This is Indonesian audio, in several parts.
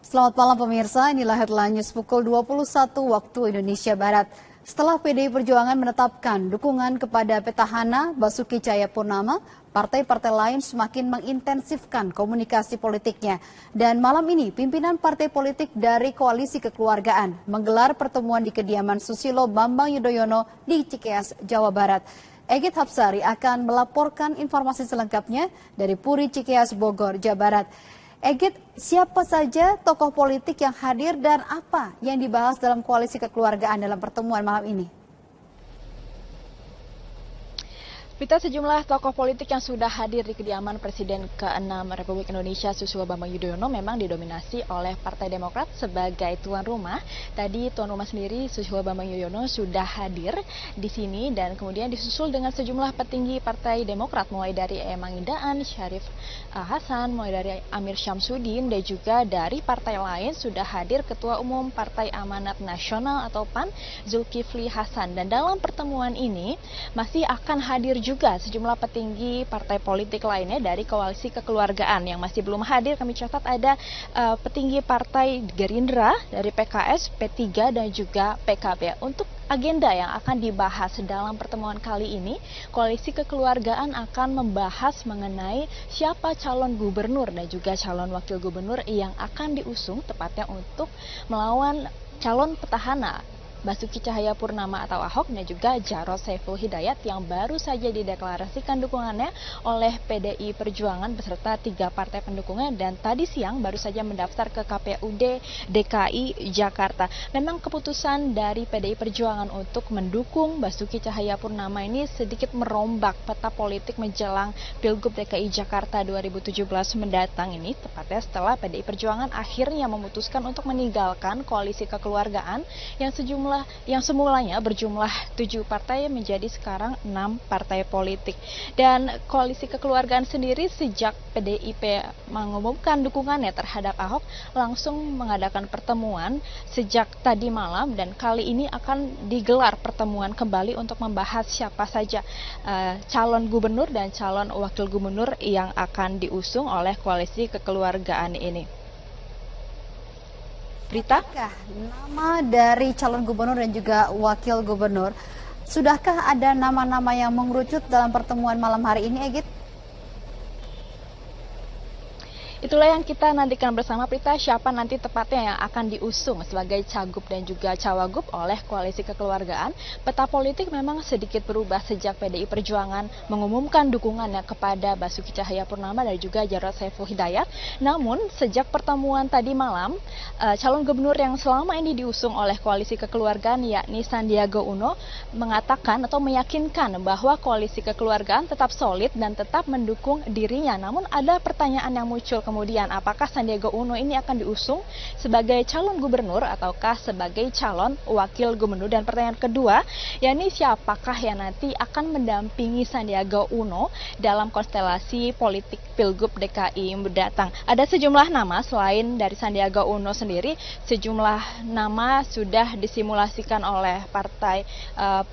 Selamat malam pemirsa, inilah headline news pukul 21 waktu Indonesia Barat. Setelah PDI Perjuangan menetapkan dukungan kepada petahana Basuki Cahayapurnama, partai-partai lain semakin mengintensifkan komunikasi politiknya. Dan malam ini pimpinan partai politik dari Koalisi Kekeluargaan menggelar pertemuan di kediaman Susilo Bambang Yudhoyono di Cikeas, Jawa Barat. Egit Hapsari akan melaporkan informasi selengkapnya dari Puri Cikeas, Bogor, Jawa Barat. Egit, siapa saja tokoh politik yang hadir dan apa yang dibahas dalam Koalisi Kekeluargaan dalam pertemuan malam ini? Kita sejumlah tokoh politik yang sudah hadir di kediaman Presiden ke-6 Republik Indonesia Susilo Bambang Yudhoyono memang didominasi oleh Partai Demokrat sebagai tuan rumah. Tadi tuan rumah sendiri Susilo Bambang Yudhoyono sudah hadir di sini dan kemudian disusul dengan sejumlah petinggi Partai Demokrat mulai dari Emang Indaan, Syarif Hasan, mulai dari Amir Syamsuddin dan juga dari partai lain sudah hadir Ketua Umum Partai Amanat Nasional atau PAN Zulkifli Hasan. Dan dalam pertemuan ini masih akan hadir juga sejumlah petinggi partai politik lainnya dari Koalisi Kekeluargaan. Yang masih belum hadir kami catat ada petinggi partai Gerindra, dari PKS, P3 dan juga PKB. Untuk agenda yang akan dibahas dalam pertemuan kali ini, Koalisi Kekeluargaan akan membahas mengenai siapa calon gubernur dan juga calon wakil gubernur yang akan diusung tepatnya untuk melawan calon petahana Basuki Cahayapurnama atau Ahok dan juga Jarod Saiful Hidayat yang baru saja dideklarasikan dukungannya oleh PDI Perjuangan beserta 3 partai pendukungnya dan tadi siang baru saja mendaftar ke KPUD DKI Jakarta. Memang keputusan dari PDI Perjuangan untuk mendukung Basuki Cahayapurnama ini sedikit merombak peta politik menjelang Pilgub DKI Jakarta 2017 mendatang ini, tepatnya setelah PDI Perjuangan akhirnya memutuskan untuk meninggalkan Koalisi Kekeluargaan yang semulanya berjumlah 7 partai menjadi sekarang 6 partai politik. Dan Koalisi Kekeluargaan sendiri sejak PDIP mengumumkan dukungannya terhadap Ahok langsung mengadakan pertemuan sejak tadi malam dan kali ini akan digelar pertemuan kembali untuk membahas siapa saja calon gubernur dan calon wakil gubernur yang akan diusung oleh Koalisi Kekeluargaan ini. Berita? Nama dari calon gubernur dan juga wakil gubernur, sudahkah ada nama-nama yang mengerucut dalam pertemuan malam hari ini, Egit? Itulah yang kita nantikan bersama, Prita, siapa nanti tepatnya yang akan diusung sebagai cagup dan juga cawagup oleh Koalisi Kekeluargaan. Peta politik memang sedikit berubah sejak PDI Perjuangan mengumumkan dukungannya kepada Basuki Cahayapurnama dan juga Jarod Saiful Hidayat. Namun sejak pertemuan tadi malam, calon gubernur yang selama ini diusung oleh Koalisi Kekeluargaan yakni Sandiaga Uno mengatakan atau meyakinkan bahwa Koalisi Kekeluargaan tetap solid dan tetap mendukung dirinya. Namun ada pertanyaan yang muncul kemudian, apakah Sandiaga Uno ini akan diusung sebagai calon gubernur ataukah sebagai calon wakil gubernur? Dan pertanyaan kedua, yakni siapakah yang nanti akan mendampingi Sandiaga Uno dalam konstelasi politik Pilgub DKI mendatang? Ada sejumlah nama selain dari Sandiaga Uno sendiri, sejumlah nama sudah disimulasikan oleh partai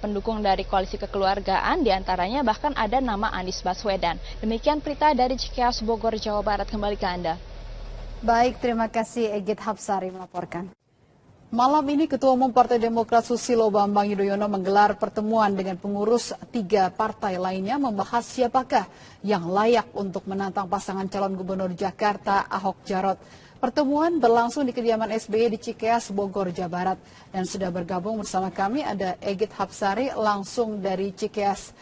pendukung dari Koalisi Kekeluargaan, diantaranya bahkan ada nama Anies Baswedan. Demikian Prita dari Cikeas, Bogor, Jawa Barat, kembali ke Anda. Baik, terima kasih Egit Hapsari melaporkan. Malam ini Ketua Umum Partai Demokrat Susilo Bambang Yudhoyono menggelar pertemuan dengan pengurus 3 partai lainnya membahas siapakah yang layak untuk menantang pasangan calon gubernur Jakarta Ahok Jarot. Pertemuan berlangsung di kediaman SBY di Cikeas, Bogor, Jawa Barat. Dan sudah bergabung bersama kami ada Egit Hapsari langsung dari Cikeas.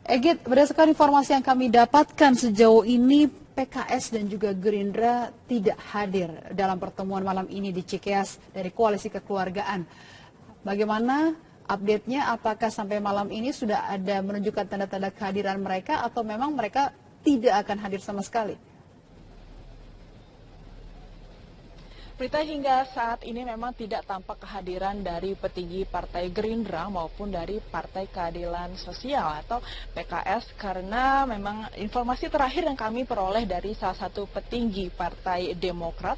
Egit, berdasarkan informasi yang kami dapatkan sejauh ini PKS dan juga Gerindra tidak hadir dalam pertemuan malam ini di Cikeas dari Koalisi Kekeluargaan. Bagaimana update-nya? Apakah sampai malam ini sudah ada menunjukkan tanda-tanda kehadiran mereka atau memang mereka tidak akan hadir sama sekali? Berita hingga saat ini memang tidak tampak kehadiran dari petinggi Partai Gerindra maupun dari Partai Keadilan Sosial atau PKS karena memang informasi terakhir yang kami peroleh dari salah satu petinggi Partai Demokrat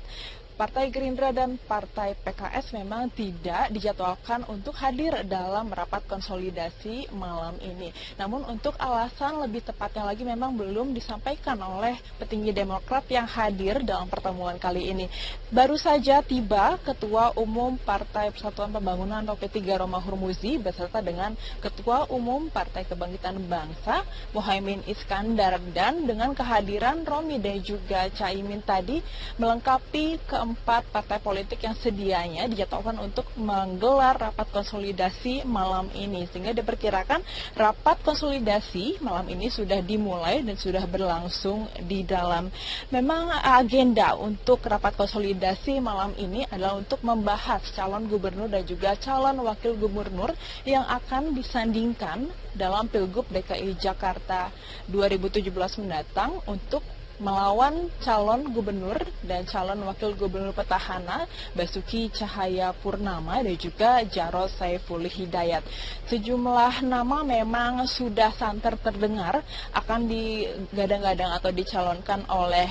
Partai Gerindra dan Partai PKS memang tidak dijadwalkan untuk hadir dalam rapat konsolidasi malam ini. Namun untuk alasan lebih tepatnya lagi memang belum disampaikan oleh petinggi Demokrat yang hadir dalam pertemuan kali ini. Baru saja tiba Ketua Umum Partai Persatuan Pembangunan atau P3 Romahur Muzi beserta dengan Ketua Umum Partai Kebangkitan Bangsa Muhaimin Iskandar, dan dengan kehadiran Romi dan juga Caimin tadi melengkapi keempat partai politik yang sedianya dijadwalkan untuk menggelar rapat konsolidasi malam ini, sehingga diperkirakan rapat konsolidasi malam ini sudah dimulai dan sudah berlangsung di dalam. Memang agenda untuk rapat konsolidasi malam ini adalah untuk membahas calon gubernur dan juga calon wakil gubernur yang akan disandingkan dalam Pilgub DKI Jakarta 2017 mendatang untuk melawan calon gubernur dan calon wakil gubernur petahana Basuki Cahayapurnama dan juga Jarod Saiful Hidayat. Sejumlah nama memang sudah santer terdengar akan digadang-gadang atau dicalonkan oleh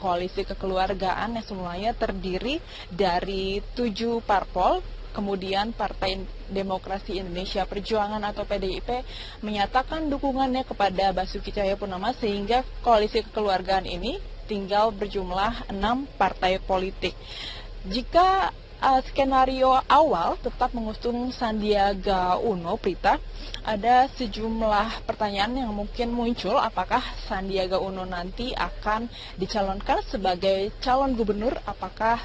koalisi kekeluargaan yang semuanya terdiri dari 7 parpol. Kemudian Partai Demokrasi Indonesia Perjuangan atau PDIP menyatakan dukungannya kepada Basuki Cahayapurnama, sehingga koalisi kekeluargaan ini tinggal berjumlah 6 partai politik. Jika skenario awal tetap mengusung Sandiaga Uno, Prita, ada sejumlah pertanyaan yang mungkin muncul, apakah Sandiaga Uno nanti akan dicalonkan sebagai calon gubernur, apakah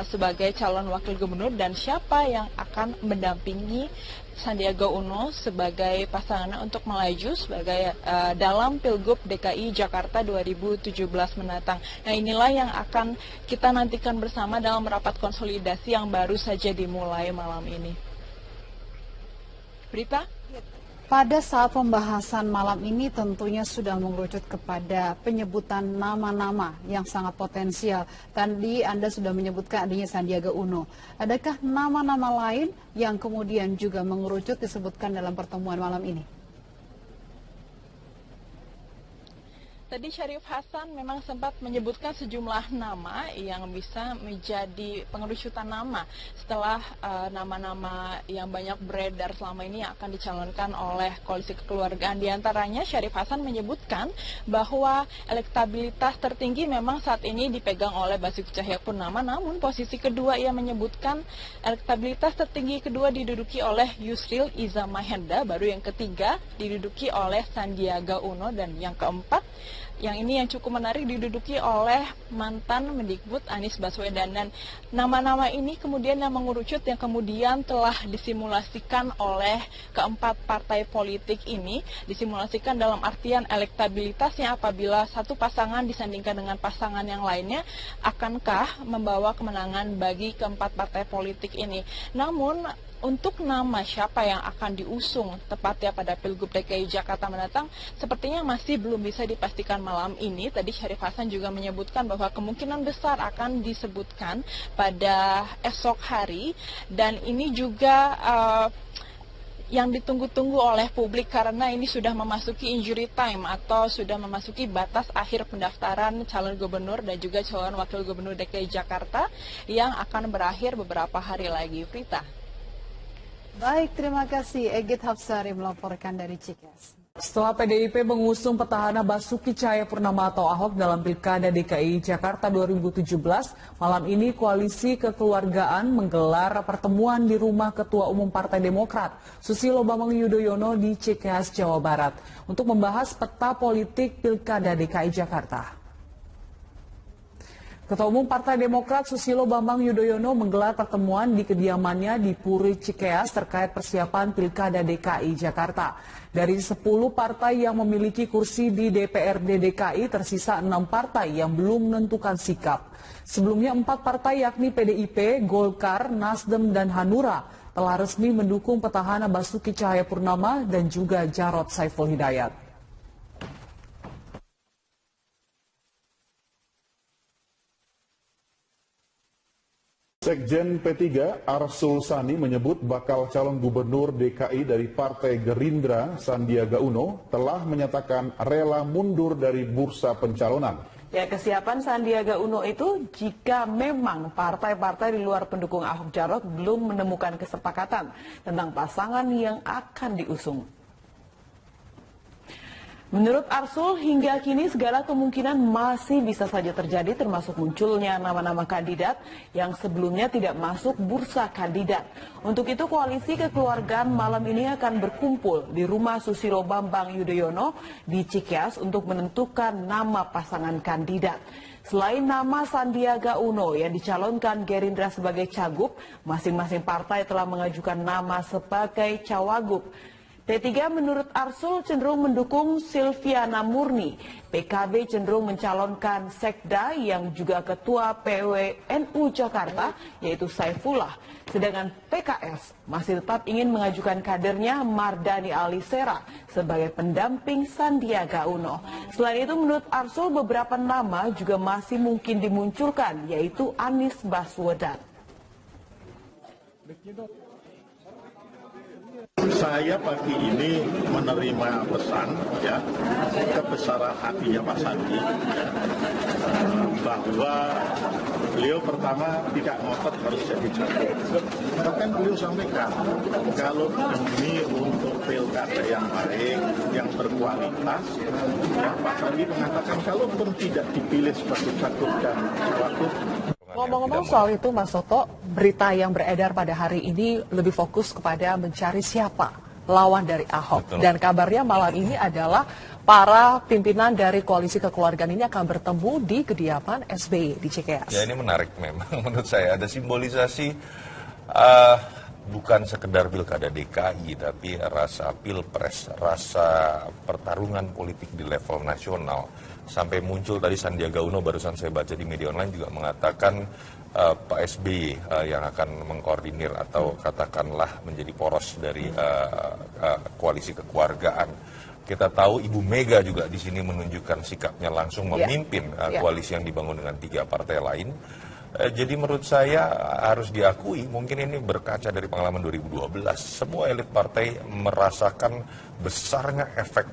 sebagai calon wakil gubernur, dan siapa yang akan mendampingi Sandiaga Uno sebagai pasangan untuk melaju sebagai dalam Pilgub DKI Jakarta 2017 mendatang. Nah, inilah yang akan kita nantikan bersama dalam rapat konsolidasi yang baru saja dimulai malam ini. Berita? Pada saat pembahasan malam ini tentunya sudah mengerucut kepada penyebutan nama-nama yang sangat potensial. Tadi Anda sudah menyebutkan adanya Sandiaga Uno. Adakah nama-nama lain yang kemudian juga mengerucut disebutkan dalam pertemuan malam ini? Tadi Syarif Hasan memang sempat menyebutkan sejumlah nama yang bisa menjadi pengerucutan nama setelah nama-nama yang banyak beredar selama ini yang akan dicalonkan oleh koalisi kekeluargaan. Di antaranya Syarif Hasan menyebutkan bahwa elektabilitas tertinggi memang saat ini dipegang oleh Basuki Cahayapurnama, namun posisi kedua ia menyebutkan elektabilitas tertinggi kedua diduduki oleh Yusril Iza Mahendra, baru yang ketiga diduduki oleh Sandiaga Uno, dan yang keempat yang ini yang cukup menarik diduduki oleh mantan Mendikbud Anies Baswedan. Dan nama-nama ini kemudian yang mengerucut yang kemudian telah disimulasikan oleh keempat partai politik ini, disimulasikan dalam artian elektabilitasnya apabila satu pasangan disandingkan dengan pasangan yang lainnya, akankah membawa kemenangan bagi keempat partai politik ini. Namun untuk nama siapa yang akan diusung tepatnya pada Pilgub DKI Jakarta mendatang sepertinya masih belum bisa dipastikan malam ini. Tadi Syarif Hasan juga menyebutkan bahwa kemungkinan besar akan disebutkan pada esok hari, dan ini juga yang ditunggu-tunggu oleh publik karena ini sudah memasuki injury time atau sudah memasuki batas akhir pendaftaran calon gubernur dan juga calon wakil gubernur DKI Jakarta yang akan berakhir beberapa hari lagi. Prita. Baik, terima kasih. Egit Hapsari melaporkan dari Cikeas. Setelah PDIP mengusung petahana Basuki Cahayapurnama atau Ahok dalam Pilkada DKI Jakarta 2017, malam ini Koalisi Kekeluargaan menggelar pertemuan di rumah Ketua Umum Partai Demokrat, Susilo Bambang Yudhoyono di Cikeas, Jawa Barat, untuk membahas peta politik Pilkada DKI Jakarta. Ketua Umum Partai Demokrat Susilo Bambang Yudhoyono menggelar pertemuan di kediamannya di Puri Cikeas terkait persiapan Pilkada DKI Jakarta. Dari 10 partai yang memiliki kursi di DPRD DKI, tersisa 6 partai yang belum menentukan sikap. Sebelumnya 4 partai yakni PDIP, Golkar, Nasdem, dan Hanura telah resmi mendukung petahana Basuki Cahayapurnama dan juga Jarod Saiful Hidayat. Sekjen P3 Arsul Sani menyebut bakal calon gubernur DKI dari Partai Gerindra Sandiaga Uno telah menyatakan rela mundur dari bursa pencalonan. Ya, kesiapan Sandiaga Uno itu jika memang partai-partai di luar pendukung Ahok Jarot belum menemukan kesepakatan tentang pasangan yang akan diusung. Menurut Arsul, hingga kini segala kemungkinan masih bisa saja terjadi, termasuk munculnya nama-nama kandidat yang sebelumnya tidak masuk bursa kandidat. Untuk itu, koalisi kekeluargaan malam ini akan berkumpul di rumah Susilo Bambang Yudhoyono di Cikeas untuk menentukan nama pasangan kandidat. Selain nama Sandiaga Uno yang dicalonkan Gerindra sebagai cagup, masing-masing partai telah mengajukan nama sebagai cawagup. P3 menurut Arsul cenderung mendukung Silviana Murni. PKB cenderung mencalonkan Sekda yang juga Ketua PWNU Jakarta, yaitu Saifullah. Sedangkan PKS masih tetap ingin mengajukan kadernya Mardani Alisera sebagai pendamping Sandiaga Uno. Selain itu menurut Arsul beberapa nama juga masih mungkin dimunculkan, yaitu Anies Baswedan. Saya pagi ini menerima pesan ya kebesaran hatinya Pak Sandi ya, bahwa beliau pertama tidak ngotot harus jadi cagup. Bahkan beliau sampaikan kalau demi untuk pilkada yang baik, yang berkualitas, ya, Pak Sandi mengatakan kalaupun tidak dipilih sebagai cagup dan cawagup. Ngomong-ngomong soal itu, Mas Toto, berita yang beredar pada hari ini lebih fokus kepada mencari siapa lawan dari Ahok. Betul. Dan kabarnya malam ini adalah para pimpinan dari koalisi kekeluargaan ini akan bertemu di kediaman SBY di Cikeas. Ya, ini menarik memang menurut saya. Ada simbolisasi bukan sekedar pilkada DKI, tapi rasa pilpres, rasa pertarungan politik di level nasional. Sampai muncul tadi Sandiaga Uno, barusan saya baca di media online juga mengatakan Pak SBY yang akan mengkoordinir atau katakanlah menjadi poros dari koalisi kekeluargaan. Kita tahu Ibu Mega juga di sini menunjukkan sikapnya langsung memimpin koalisi yang dibangun dengan 3 partai lain. Jadi menurut saya harus diakui, mungkin ini berkaca dari pengalaman 2012. Semua elit partai merasakan besarnya efek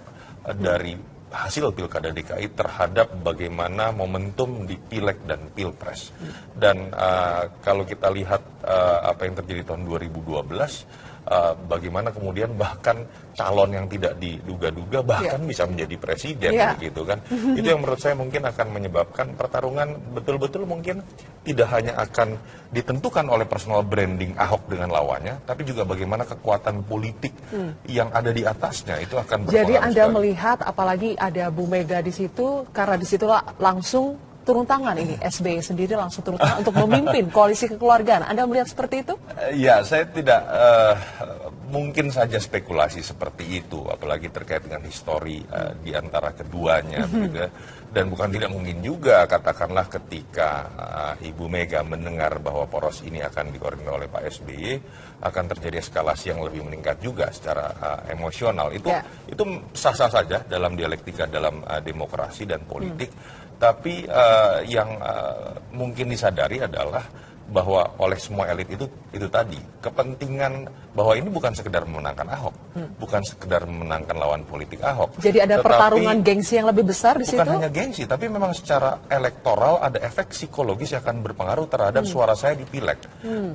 dari hasil pilkada DKI terhadap bagaimana momentum di pileg dan pilpres. Dan kalau kita lihat apa yang terjadi tahun 2012, bagaimana kemudian bahkan calon yang tidak diduga-duga bahkan bisa menjadi presiden gitu kan. Itu yang menurut saya mungkin akan menyebabkan pertarungan betul-betul mungkin tidak hanya akan ditentukan oleh personal branding Ahok dengan lawannya, tapi juga bagaimana kekuatan politik yang ada di atasnya itu akan berpengaruh. Jadi Anda melihat apalagi ada Bu Mega di situ, karena di situlah langsung turun tangan ini, SBY sendiri langsung turun tangan untuk memimpin koalisi kekeluargaan. Anda melihat seperti itu? Ya, saya tidak, mungkin saja spekulasi seperti itu, apalagi terkait dengan histori di antara keduanya. Gitu. Dan bukan tidak mungkin juga, katakanlah ketika Ibu Mega mendengar bahwa poros ini akan dikoordinir oleh Pak SBY, akan terjadi eskalasi yang lebih meningkat juga secara emosional. Itu sah-sah saja dalam dialektika, dalam demokrasi dan politik. Tapi yang mungkin disadari adalah bahwa oleh semua elit itu tadi kepentingan bahwa ini bukan sekedar memenangkan Ahok, bukan sekedar memenangkan lawan politik Ahok. Jadi ada pertarungan gengsi yang lebih besar di situ? Bukan hanya gengsi, tapi memang secara elektoral ada efek psikologis yang akan berpengaruh terhadap suara saya di pileg,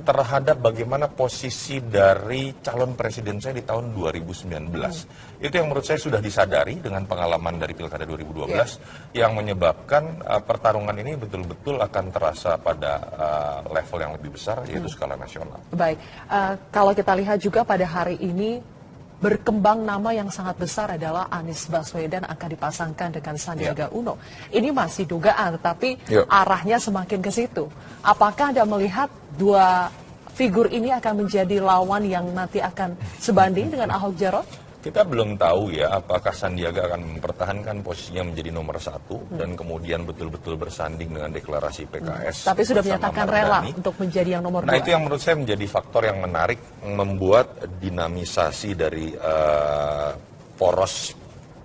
terhadap bagaimana posisi dari calon presiden saya di tahun 2019. Itu yang menurut saya sudah disadari dengan pengalaman dari pilkada 2012 yang menyebabkan pertarungan ini betul-betul akan terasa pada level yang lebih besar, yaitu skala nasional. Baik, kalau kita lihat juga pada hari ini berkembang nama yang sangat besar adalah Anies Baswedan akan dipasangkan dengan Sandiaga Uno. Ini masih dugaan, tetapi arahnya semakin ke situ. Apakah Anda melihat dua figur ini akan menjadi lawan yang nanti akan sebanding dengan Ahok Jarot? Kita belum tahu ya apakah Sandiaga akan mempertahankan posisinya menjadi nomor 1 dan kemudian betul-betul bersanding dengan deklarasi PKS. Tapi sudah menyatakan rela untuk menjadi yang nomor 2. Nah, itu yang menurut saya menjadi faktor yang menarik, membuat dinamisasi dari poros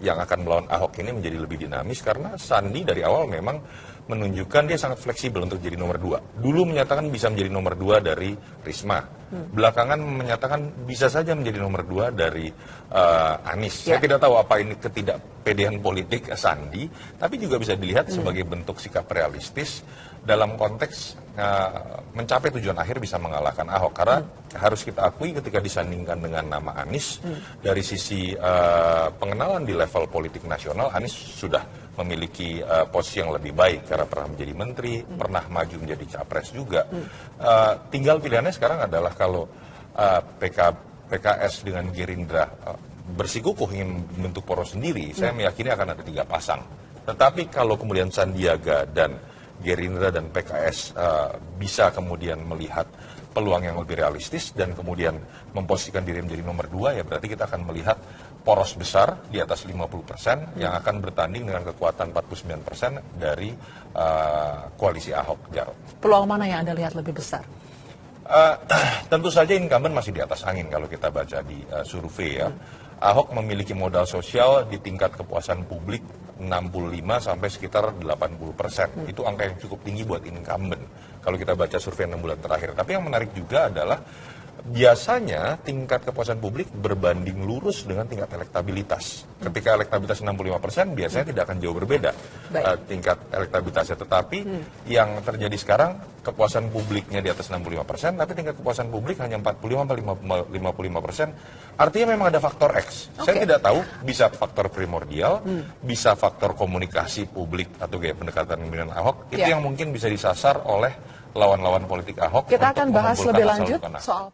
yang akan melawan Ahok ini menjadi lebih dinamis, karena Sandi dari awal memang menunjukkan dia sangat fleksibel untuk jadi nomor 2. Dulu menyatakan bisa menjadi nomor 2 dari Risma. Belakangan menyatakan bisa saja menjadi nomor 2 dari Anies. Saya tidak tahu apa ini ketidakpedean politik Sandi, tapi juga bisa dilihat sebagai bentuk sikap realistis dalam konteks mencapai tujuan akhir bisa mengalahkan Ahok. Karena harus kita akui ketika disandingkan dengan nama Anies, dari sisi pengenalan di level politik nasional, Anies sudah memiliki posisi yang lebih baik karena pernah menjadi menteri, pernah maju menjadi capres juga. Tinggal pilihannya sekarang adalah kalau PKS dengan Gerindra bersikukuh ingin membentuk poros sendiri, saya meyakini akan ada 3 pasang. Tetapi kalau kemudian Sandiaga dan Gerindra dan PKS bisa kemudian melihat peluang yang lebih realistis dan kemudian memposisikan diri menjadi nomor 2, ya berarti kita akan melihat poros besar di atas 50% yang akan bertanding dengan kekuatan 49% dari koalisi Ahok Jarot. Peluang mana yang Anda lihat lebih besar? Tentu saja incumbent masih di atas angin kalau kita baca di survei ya. Ahok memiliki modal sosial di tingkat kepuasan publik 65 sampai sekitar 80%. Itu angka yang cukup tinggi buat incumbent kalau kita baca survei 6 bulan terakhir. Tapi yang menarik juga adalah biasanya tingkat kepuasan publik berbanding lurus dengan tingkat elektabilitas. Ketika elektabilitas 65%, biasanya tidak akan jauh berbeda tingkat elektabilitasnya. Tetapi yang terjadi sekarang, kepuasan publiknya di atas 65%, tapi tingkat kepuasan publik hanya 45-55%. Artinya memang ada faktor X. Saya tidak tahu, bisa faktor primordial, bisa faktor komunikasi publik atau gaya pendekatan dengan Ahok. Itu yang mungkin bisa disasar oleh lawan-lawan politik Ahok. Kita akan bahas lebih lanjut soal